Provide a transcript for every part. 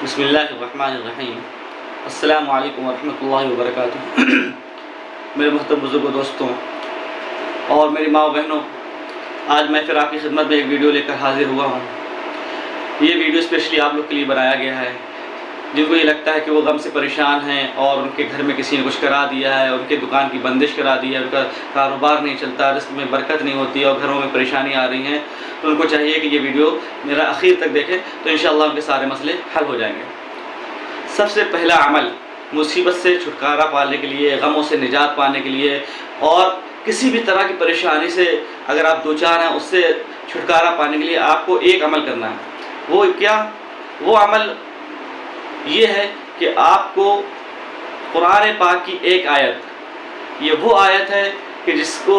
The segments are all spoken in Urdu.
بسم اللہ الرحمن الرحیم۔ السلام علیکم ورحمۃ اللہ وبرکاتہ۔ میرے محترم بزرگوں، دوستوں اور میری ماں و بہنوں، آج میں پھر آپ کی خدمت میں ایک ویڈیو لے کر حاضر ہوا ہوں۔ یہ ویڈیو اسپیشلی آپ لوگ کے لیے بنایا گیا ہے جن کو یہ لگتا ہے کہ وہ غم سے پریشان ہیں اور ان کے گھر میں کسی نے کچھ کرا دیا ہے، ان کے دکان کی بندش کرا دی ہے، ان کا کاروبار نہیں چلتا، رزق میں برکت نہیں ہوتی اور گھروں میں پریشانی آ رہی ہیں، تو ان کو چاہیے کہ یہ ویڈیو میرا اخیر تک دیکھیں تو انشاءاللہ ان کے سارے مسئلے حل ہو جائیں گے۔ سب سے پہلا عمل مصیبت سے چھٹکارا پانے کے لیے، غموں سے نجات پانے کے لیے اور کسی بھی طرح کی پریشانی سے اگر آپ دوچار ہیں اس سے چھٹکارا پانے کے لیے آپ کو ایک عمل کرنا ہے۔ وہ کیا؟ وہ عمل یہ ہے کہ آپ کو قرآن پاک کی ایک آیت، یہ وہ آیت ہے کہ جس کو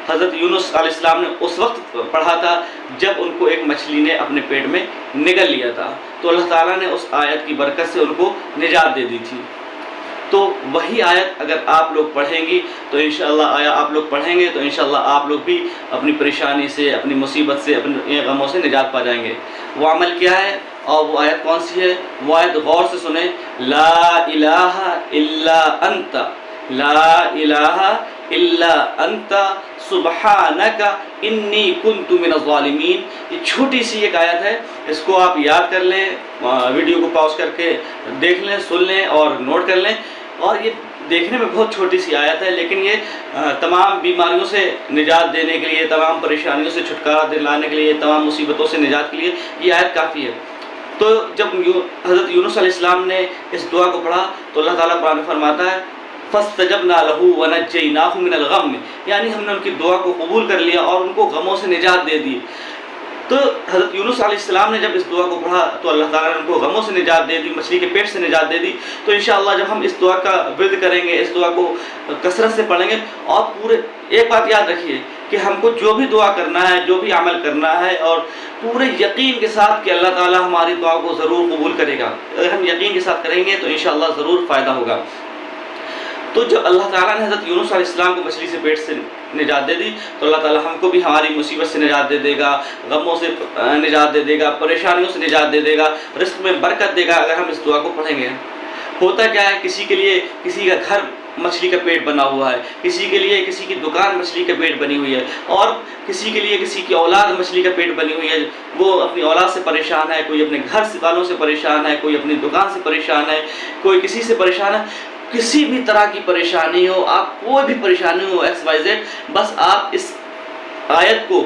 حضرت یونس علیہ السلام نے اس وقت پڑھا تھا جب ان کو ایک مچھلی نے اپنے پیٹ میں نگل لیا تھا، تو اللہ تعالیٰ نے اس آیت کی برکت سے ان کو نجات دے دی تھی۔ تو وہی آیت اگر آپ لوگ پڑھیں گی تو انشاءاللہ آپ لوگ پڑھیں گے تو انشاءاللہ آپ لوگ بھی اپنی پریشانی سے، اپنی مصیبت سے، اپنے غموں سے نجات پا جائیں گے۔ وہ عمل کیا ہے اور وہ آیت کون سی ہے؟ وہ آیت غور سے سنیں۔ لا الہ الا انت، لا الہ الا انت سبحانک انی کنت من الظالمین۔ یہ چھوٹی سی ایک آیت ہے، اس کو آپ یاد کر لیں، ویڈیو کو پاؤز کر کے دیکھ لیں، سن لیں اور نوٹ کر لیں۔ اور یہ دیکھنے میں بہت چھوٹی سی آیت ہے لیکن یہ تمام بیماریوں سے نجات دینے کے لیے، تمام پریشانیوں سے چھٹکارا دلانے کے لیے، تمام مصیبتوں سے نجات کے لیے یہ آیت کافی ہے۔ تو جب حضرت یونس علیہ السلام نے اس دعا کو پڑھا تو اللہ تعالیٰ قرآن میں فرماتا ہے فَاسْتَجَبْنَا لَهُ وَنَجَّيْنَاهُ مِنَ الْغَمِّ، یعنی ہم نے ان کی دعا کو قبول کر لیا اور ان کو غموں سے نجات دے دی۔ تو حضرت یونس علیہ السلام نے جب اس دعا کو پڑھا تو اللہ تعالیٰ نے ان کو غموں سے نجات دے دی، مچھلی کے پیٹ سے نجات دے دی۔ تو انشاءاللہ جب ہم اس دعا کا ورد کریں گے، اس دعا کو کثرت سے پڑھیں گے، اور پورے ایک بات یاد رکھیے کہ ہم کو جو بھی دعا کرنا ہے، جو بھی عمل کرنا ہے، اور پورے یقین کے ساتھ کہ اللہ تعالیٰ ہماری دعا کو ضرور قبول کرے گا۔ اگر ہم یقین کے ساتھ کریں گے تو انشاءاللہ ضرور فائدہ ہوگا۔ تو جب اللہ تعالیٰ نے حضرت یونس علیہ السلام کو مچھلی سے پیٹ سے نجات دے دی تو اللہ تعالیٰ ہم کو بھی ہماری مصیبت سے نجات دے دے گا، غموں سے نجات دے دے گا، پریشانیوں سے نجات دے دے گا، رزق میں برکت دے گا اگر ہم اس دعا کو پڑھیں گے۔ ہوتا کیا ہے، کسی کے لیے کسی کا گھر مچھلی کا پیٹ بنا ہوا ہے، کسی کے لیے کسی کی دکان مچھلی کا پیٹ بنی ہوئی ہے، اور کسی کے لیے کسی کی اولاد مچھلی کا پیٹ بنی ہوئی ہے، وہ اپنی اولاد سے پریشان ہے، کوئی اپنے گھر والوں سے پریشان ہے، کوئی اپنی دکان سے پریشان ہے، کوئی کسی سے پریشان ہے۔ کسی بھی طرح کی پریشانی ہو، آپ کوئی بھی پریشانی ہو XYZ، بس آپ اس آیت کو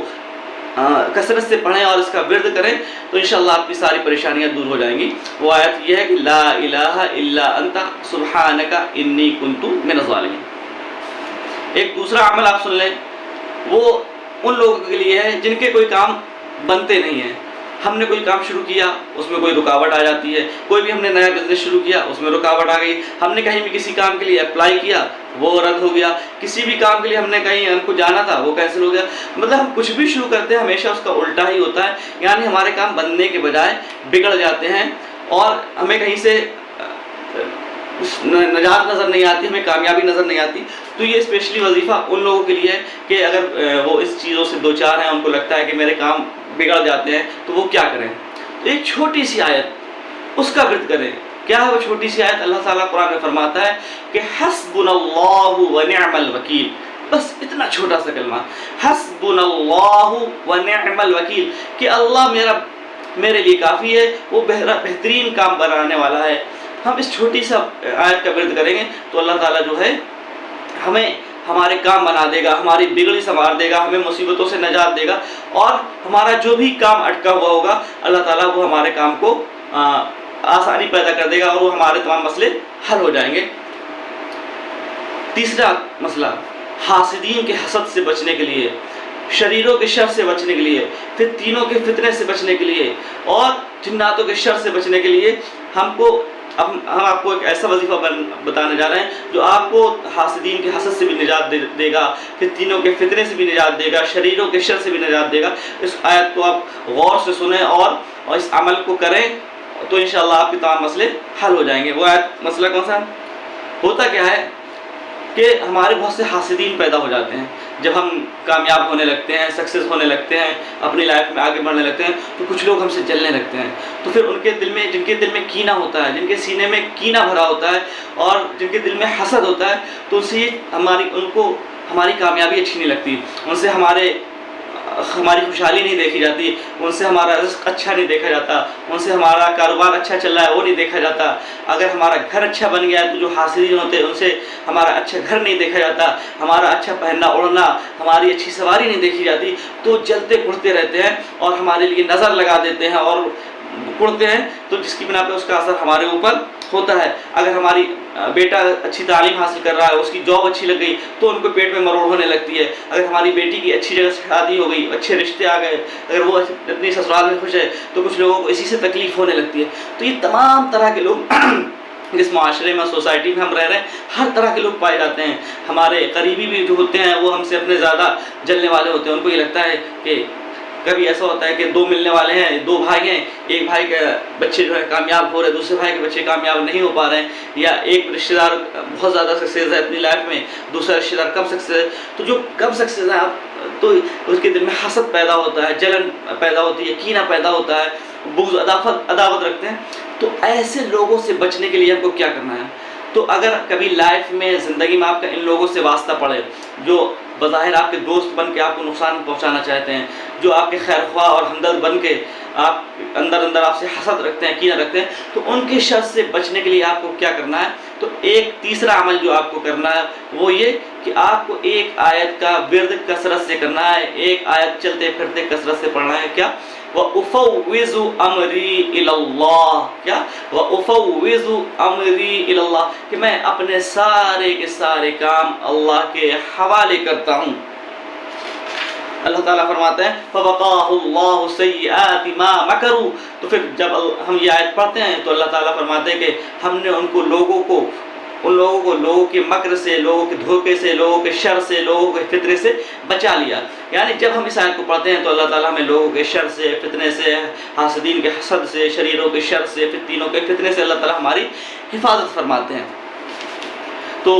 کثرت سے پڑھیں اور اس کا ورد کریں تو انشاءاللہ آپ کی ساری پریشانیاں دور ہو جائیں گی۔ وہ آیت یہ ہے کہ لا الہ الا انت سبحانک انی کنت من الظالمین۔ ایک دوسرا عمل آپ سن لیں، وہ ان لوگوں کے لیے ہے جن کے کوئی کام بنتے نہیں ہیں۔ ہم نے کوئی کام شروع کیا، اس میں کوئی رکاوٹ آ جاتی ہے، کوئی بھی ہم نے نیا بزنس شروع کیا، اس میں رکاوٹ آ گئی، ہم نے کہیں بھی کسی کام کے لیے اپلائی کیا، وہ رد ہو گیا، کسی بھی کام کے لیے ہم نے کہیں ہم کو جانا تھا وہ کینسل ہو گیا۔ مطلب ہم کچھ بھی شروع کرتے ہیں ہمیشہ اس کا الٹا ہی ہوتا ہے، یعنی ہمارے کام بننے کے بجائے بگڑ جاتے ہیں اور ہمیں کہیں سے نجات نظر نہیں آتی، ہمیں کامیابی نظر نہیں آتی۔ تو یہ اسپیشلی وظیفہ ان لوگوں کے لیے ہے کہ اگر وہ اس چیزوں سے دوچار ہیں، ان کو لگتا ہے کہ میرے کام بگڑ جاتے ہیں تو وہ کیا کریں؟ تو ایک چھوٹی سی آیت، اس کا ورد کریں۔ کیا ہے وہ چھوٹی سی آیت؟ اللہ تعالیٰ قرآن میں فرماتا ہے کہ حسبنا اللہ ونعم الوکیل۔ بس اتنا چھوٹا سا کلمہ، حسبنا اللہ ونعم الوکیل، کہ اللہ میرے لیے کافی ہے، وہ بہترین کام بنانے والا ہے۔ ہم اس چھوٹی سا آیت کا ورد کریں گے تو اللہ تعالیٰ جو ہے ہمیں ہمارے کام بنا دے گا، ہماری بگڑی سنوار دے گا، ہمیں مصیبتوں سے نجات دے گا، اور ہمارا جو بھی کام اٹکا ہوا ہوگا اللہ تعالیٰ وہ ہمارے کام کو آسانی پیدا کر دے گا اور وہ ہمارے تمام مسئلے حل ہو جائیں گے۔ تیسرا مسئلہ، حاسدین کے حسد سے بچنے کے لیے، شریروں کے شر سے بچنے کے لیے، فتنوں کے فتنے سے بچنے کے لیے اور جناتوں کے شر سے بچنے کے لیے ہم آپ کو ایک ایسا وظیفہ بتانے جا رہے ہیں جو آپ کو حاسدین کے حسد سے بھی نجات دے گا، فتنوں کے فتنے سے بھی نجات دے گا، شریروں کے شر سے بھی نجات دے گا۔ اس آیت کو آپ غور سے سنیں اور اس عمل کو کریں تو انشاءاللہ آپ کے تمام مسئلے حل ہو جائیں گے۔ وہ آیت مسئلہ کون سا ہوتا کیا ہے؟ کہ ہمارے بہت سے حاسدین پیدا ہو جاتے ہیں جب ہم کامیاب ہونے لگتے ہیں، سکسیس ہونے لگتے ہیں، اپنی لائف میں آگے بڑھنے لگتے ہیں، تو کچھ لوگ ہم سے جلنے لگتے ہیں. تو پھر ان کے دل میں، جن کے دل میں کینہ ہوتا ہے، جن کے سینے میں کینہ بھرا ہوتا ہے اور جن کے دل میں حسد ہوتا ہے، تو ان سے ان کو ہماری کامیابی اچھی نہیں لگتی، ان سے ہماری خوشحالی نہیں دیکھی جاتی، ان سے ہمارا رزق اچھا نہیں دیکھا جاتا، ان سے ہمارا کاروبار اچھا چل رہا ہے وہ نہیں دیکھا جاتا. اگر ہمارا گھر اچھا بن گیا ہے تو جو حاسدین ہوتے ہیں ان سے ہمارا اچھا گھر نہیں دیکھا جاتا، ہمارا اچھا پہننا اوڑھنا، ہماری اچھی سواری نہیں دیکھی جاتی، تو جلتے کڑتے رہتے ہیں اور ہمارے لیے نظر لگا دیتے ہیں اور کڑتے ہیں، تو جس کی بنا پہ اس کا اثر ہمارے اوپر ہوتا ہے. اگر ہماری بیٹا اچھی تعلیم حاصل کر رہا ہے، اس کی جاب اچھی لگ گئی تو ان کو پیٹ میں مروڑ ہونے لگتی ہے. اگر ہماری بیٹی کی اچھی جگہ سے شادی ہو گئی، اچھے رشتے آ گئے، اگر وہ اپنی سسرال میں خوش ہے تو کچھ لوگوں کو اسی سے تکلیف ہونے لگتی ہے. تو یہ تمام طرح کے لوگ جس معاشرے میں، سوسائٹی میں ہم رہ رہے ہیں، ہر طرح کے لوگ پائے جاتے ہیں. ہمارے قریبی بھی جو ہوتے ہیں وہ ہم سے اپنے زیادہ جلنے والے ہوتے ہیں. ان کو یہ لگتا ہے کہ کبھی ایسا ہوتا ہے کہ دو ملنے والے ہیں، دو بھائی ہیں، ایک بھائی کے بچے جو ہے کامیاب ہو رہے ہیں، دوسرے بھائی کے بچے کامیاب نہیں ہو پا رہے ہیں، یا ایک رشتہ دار بہت زیادہ سکسیز ہے اپنی لائف میں، دوسرا رشتہ دار کم سکسیز ہے. تو جو کم سکسیز ہے تو اس کے دل میں حسد پیدا ہوتا ہے، جلن پیدا ہوتی ہے، کینہ پیدا ہوتا ہے، بغض عداوت رکھتے ہیں. تو ایسے لوگوں سے بچنے کے لیے ہم کو کیا کرنا ہے؟ تو اگر کبھی لائف میں، زندگی میں آپ کا ان لوگوں سے واسطہ پڑے جو بظاہر آپ کے دوست بن کے آپ کو نقصان پہنچانا چاہتے ہیں، جو آپ کے خیر خواہ اور ہمدرد بن کے آپ اندر آپ سے حسد رکھتے ہیں، کینہ رکھتے ہیں، تو ان کے شر سے بچنے کے لیے آپ کو کیا کرنا ہے؟ تو ایک تیسرا عمل جو آپ کو کرنا ہے وہ یہ کہ آپ کو ایک آیت کا ورد کثرت سے کرنا ہے، ایک آیت چلتے پھرتے کثرت سے پڑھنا ہے. کیا؟ وَأُفَوِّضُ أَمْرِي إِلَى اللَّهِ. کیا؟ وَأُفَوِّضُ أَمْرِي إِلَى اللَّهِ، کہ میں اپنے سارے کے سارے کام اللہ کے حوالے کرتا ہوں. اللہ تعالیٰ فرماتے ہیں فَوَقَاهُ اللَّهُ سَيِّئَاتِ مَا مَكَرُوا. تو پھر جب ہم یہ آیت پڑھتے ہیں تو اللہ تعالیٰ فرماتے ہیں کہ ہم نے ان لوگوں کے مکر سے، لوگوں کے دھوکے سے، لوگوں کے شر سے، لوگوں کے فتنے سے بچا لیا. یعنی جب ہم اس آیت کو پڑھتے ہیں تو اللہ تعالیٰ ہمیں لوگوں کے شر سے، فتنے سے، حاسدین کے حسد سے، شریروں کے شر سے، فتینوں کے فتنے سے اللہ تعالیٰ ہماری حفاظت فرماتے ہیں. تو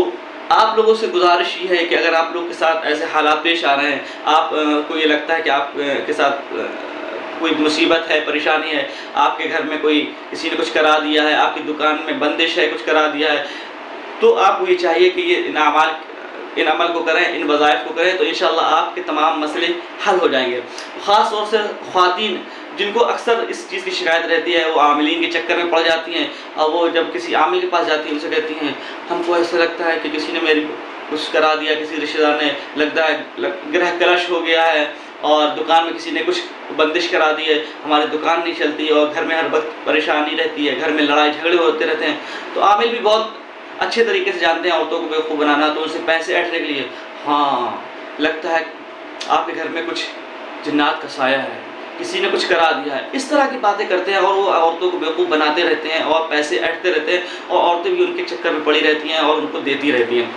آپ لوگوں سے گزارش یہ ہے کہ اگر آپ لوگ کے ساتھ ایسے حالات پیش آ رہے ہیں، آپ کو یہ لگتا ہے کہ آپ کے ساتھ کوئی مصیبت ہے، پریشانی ہے، آپ کے گھر میں کسی نے کچھ کرا دیا ہے، آپ کی دکان میں بندش ہے، کچھ کرا دیا ہے، تو آپ کو یہ چاہیے کہ یہ ان عمل کو کریں، ان وظائف کو کریں، تو انشاءاللہ آپ کے تمام مسئلے حل ہو جائیں گے. خاص طور سے خواتین جن کو اکثر اس چیز کی شکایت رہتی ہے، وہ عاملین کے چکر میں پڑ جاتی ہیں، اور وہ جب کسی عامل کے پاس جاتی ہیں ان سے کہتی ہیں ہم کو ایسا لگتا ہے کہ کسی نے میری کچھ کرا دیا، کسی رشتہ دار نے، لگتا ہے گرہ کلش ہو گیا ہے، اور دکان میں کسی نے کچھ بندش کرا دی ہے، ہماری دکان نہیں چلتی، اور گھر میں ہر وقت پریشانی رہتی ہے، گھر میں لڑائی جھگڑے ہوتے رہتے ہیں. تو عامل بھی بہت اچھے طریقے سے جانتے ہیں عورتوں کو بیوقوف بنانا، تو ان سے پیسے ایٹنے کے لیے ہاں لگتا ہے آپ کے گھر میں کچھ جنات کا سایہ ہے، کسی نے کچھ کرا دیا ہے، اس طرح کی باتیں کرتے ہیں، اور وہ عورتوں کو بیوقوف بناتے رہتے ہیں اور پیسے ایٹتے رہتے ہیں، اور عورتیں بھی ان کے چکر میں پڑی رہتی ہیں اور ان کو دیتی رہتی ہیں.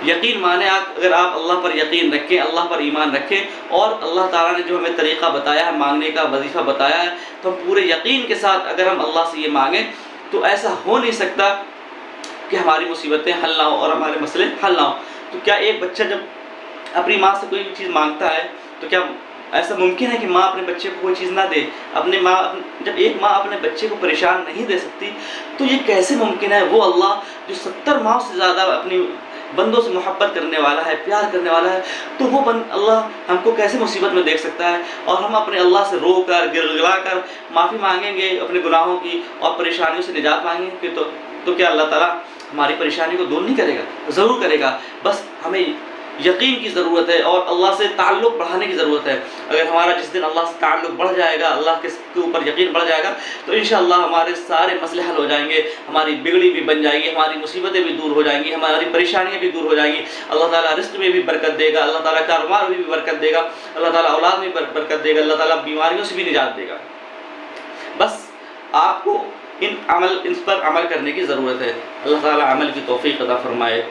یقین مانیں اگر آپ اللہ پر یقین رکھیں، اللہ پر ایمان رکھیں، اور اللہ تعالیٰ نے جو ہمیں طریقہ بتایا ہے، مانگنے کا وظیفہ بتایا ہے، تو ہم پورے یقین کے ساتھ اگر ہم اللہ سے یہ مانگیں تو ایسا ہو نہیں سکتا کہ ہماری مصیبتیں حل نہ ہوں اور ہمارے مسئلے حل نہ ہوں. تو کیا ایک بچہ جب اپنی ماں سے کوئی چیز مانگتا ہے تو کیا ایسا ممکن ہے کہ ماں اپنے بچے کو کوئی چیز نہ دے؟ جب ایک ماں اپنے بچے کو پریشان نہیں دے سکتی تو یہ کیسے ممکن ہے؟ وہ اللہ جو 70 ماہ سے زیادہ اپنی بندوں سے محبت کرنے والا ہے، پیار کرنے والا ہے، تو وہ اللہ ہم کو کیسے مصیبت میں دیکھ سکتا ہے؟ اور ہم اپنے اللہ سے رو کر گڑگڑا کر معافی مانگیں گے اپنے گناہوں کی اور پریشانیوں سے نجات مانگیں گے تو کیا اللہ تعالیٰ ہماری پریشانی کو دور نہیں کرے گا؟ ضرور کرے گا. بس ہمیں یقین کی ضرورت ہے اور اللہ سے تعلق بڑھانے کی ضرورت ہے. اگر ہمارا جس دن اللہ سے تعلق بڑھ جائے گا، اللہ کے اوپر یقین بڑھ جائے گا، تو انشاءاللہ ہمارے سارے مسئلے حل ہو جائیں گے، ہماری بگڑی بھی بن جائے گی، ہماری مصیبتیں بھی دور ہو جائیں گی، ہماری پریشانیاں بھی دور ہو جائیں گی. اللہ تعالیٰ رزق میں بھی برکت دے گا، اللہ تعالیٰ کاروبار میں بھی برکت دے گا، اللہ تعالیٰ اولاد میں بھی برکت دے گا، اللہ تعالیٰ بیماریوں سے بھی نجات دے گا. بس آپ کو ان پر عمل کرنے کی ضرورت ہے. اللہ تعالیٰ عمل کی توفیق عطا فرمائے.